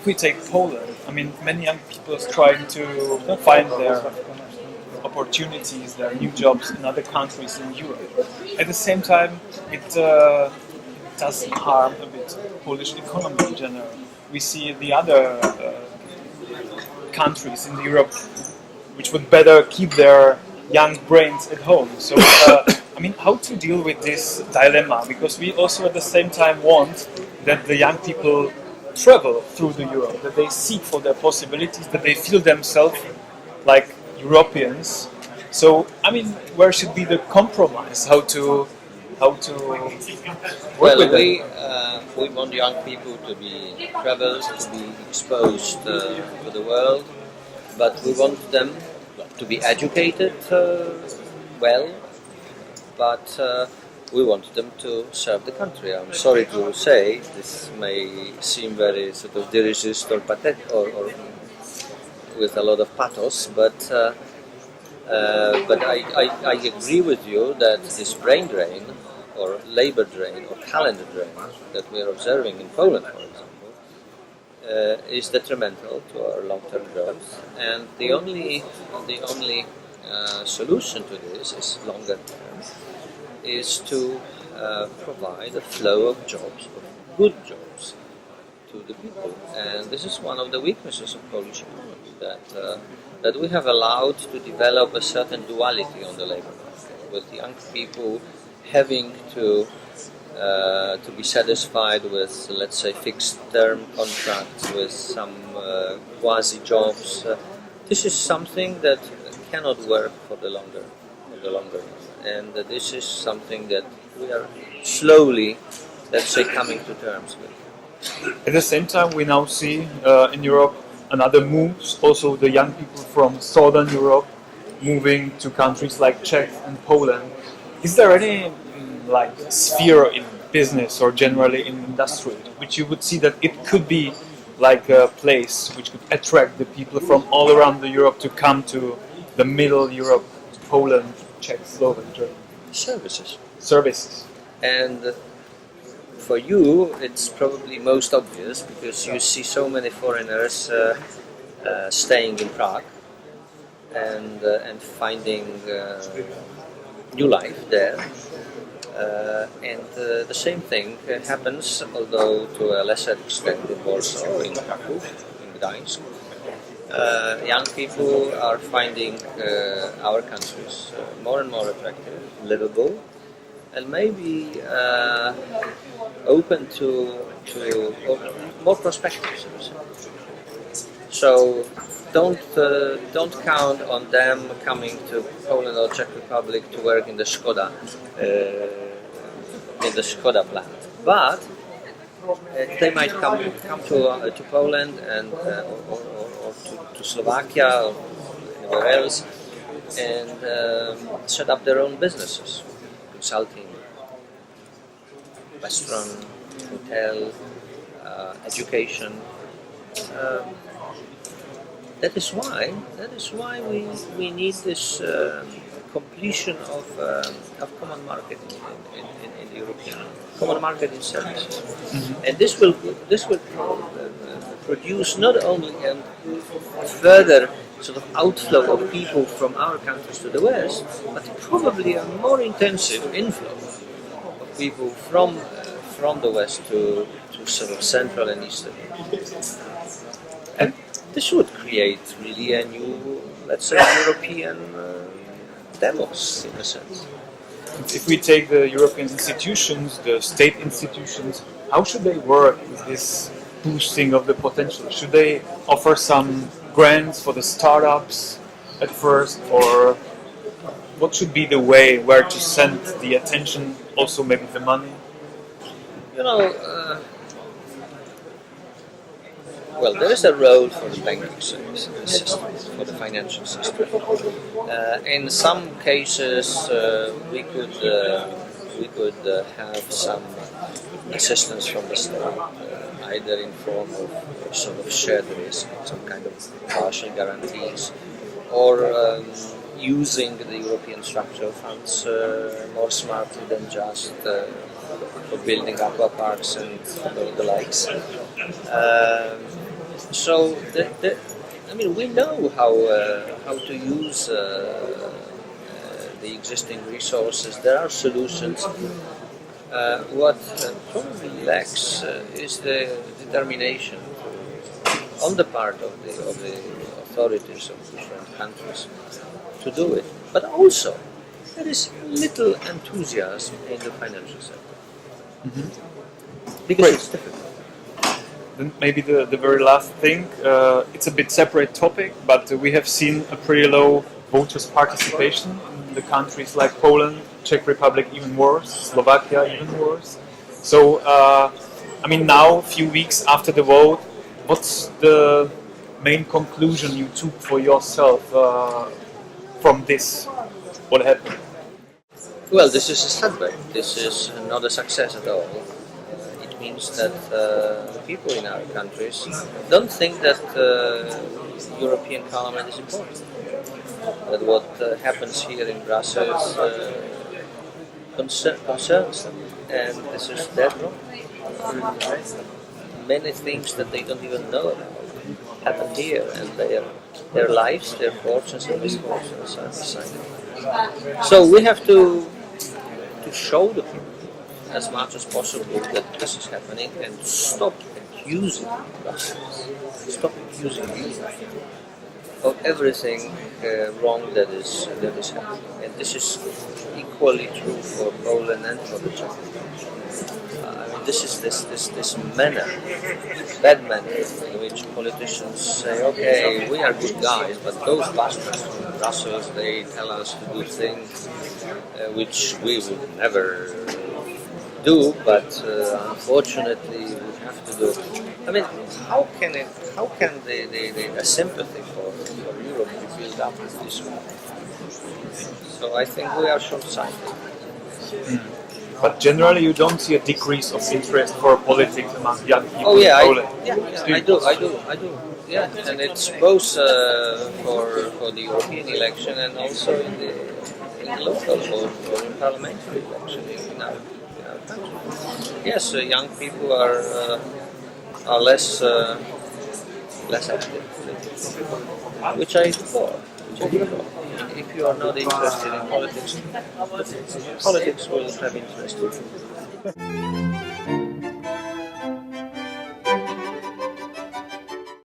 we take Poland, I mean, many young people are trying to find their opportunities, their new jobs in other countries in Europe. At the same time, it does harm a bit Polish economy in general. We see the other countries in Europe which would better keep their young brains at home. So, I mean, how to deal with this dilemma? Because we also at the same time want that the young people travel through the Europe, that they seek for their possibilities, that they feel themselves like Europeans. So, I mean, where should be the compromise? How to work with we want young people to be traveled, to be exposed to the world, but we want them to be educated well, but we want them to serve the country. I'm sorry to say, this may seem very sort of dirigist or pathetic or with a lot of pathos, but I agree with you that this brain drain or labor drain or talent drain that we are observing in Poland, for example, is detrimental to our long-term growth, and the only solution to this is longer term, is to provide a flow of jobs, of good jobs, to the people. And this is one of the weaknesses of Polish economy, that we have allowed to develop a certain duality on the labor market, with young people having to be satisfied with, let's say, fixed-term contracts with some quasi-jobs. This is something that cannot work for the longer run, and this is something that we are slowly, let's say, coming to terms with. At the same time, we now see in Europe another moves, also the young people from Southern Europe moving to countries like Czech and Poland. Is there any like sphere in business or generally in industry which you would see that it could be like a place which could attract the people from all around the Europe to come to the middle Europe, Poland, Czech, Slovak, Germany? Services. And for you, it's probably most obvious because you see so many foreigners staying in Prague and finding new life there. And the same thing happens, although to a lesser extent in Warsaw, in Kraków, in Gdańsk. Young people are finding our countries more and more attractive, livable, and maybe open to more perspectives. So don't count on them coming to Poland or Czech Republic to work in the Skoda plant, but they might come to Poland and or to Slovakia or anywhere else and set up their own businesses, consulting, restaurant, hotel, education. That is why we need this completion of common market in the European common market in services, and this will produce not only a further sort of outflow of people from our countries to the West, but probably a more intensive inflow of people from the West to sort of Central and Eastern Europe. And this would create really a new, let's say, European demos, in a sense. If we take the European institutions, the state institutions, how should they work with this boosting of the potential? Should they offer some grants for the startups at first, or what should be the way where to send the attention, also maybe the money? Well, there is a role for the banking system, for the financial system. In some cases, we could have some assistance from the state, either in form of sort of shared risk, some kind of partial guarantees, or using the European structural funds more smartly than just for building aqua parks and the likes. So I mean, we know how to use the existing resources. There are solutions. What probably lacks is the determination on the part of the authorities of different countries to do it. But also, there is little enthusiasm in the financial sector because Great. it's difficult. Then maybe the very last thing, it's a bit separate topic, but we have seen a pretty low voters' participation in the countries like Poland, Czech Republic even worse, Slovakia even worse. So, I mean, now, a few weeks after the vote, what's the main conclusion you took for yourself from this? What happened? Well, this is a setback. This is not a success at all. It means that the people in our countries don't think that European Parliament is important. That what happens here in Brussels concerns them, and this is dead wrong. Many things that they don't even know about happen here, and their lives, their fortunes and misfortunes are decided. So we have to show the people as much as possible that this is happening and stop accusing Brussels, stop accusing Europe of everything wrong that is happening. And this is equally true for Poland and for the Czech Republic. I mean, this is this manner, bad manner, in which politicians say, okay, we are good guys, but those bastards from Brussels, they tell us to do things which we would never do, but unfortunately we have to do. I mean, how can the sympathy for Europe be built up this way? So I think we are short-sighted. But generally, you don't see a decrease of interest for politics among young people Oh yeah, in Poland. I do. Yeah, and it's both for the European election and also in the local or in parliamentary election in our country. Yes, young people are less active, which I deplore. If you are not interested in politics, politics will have interest in you.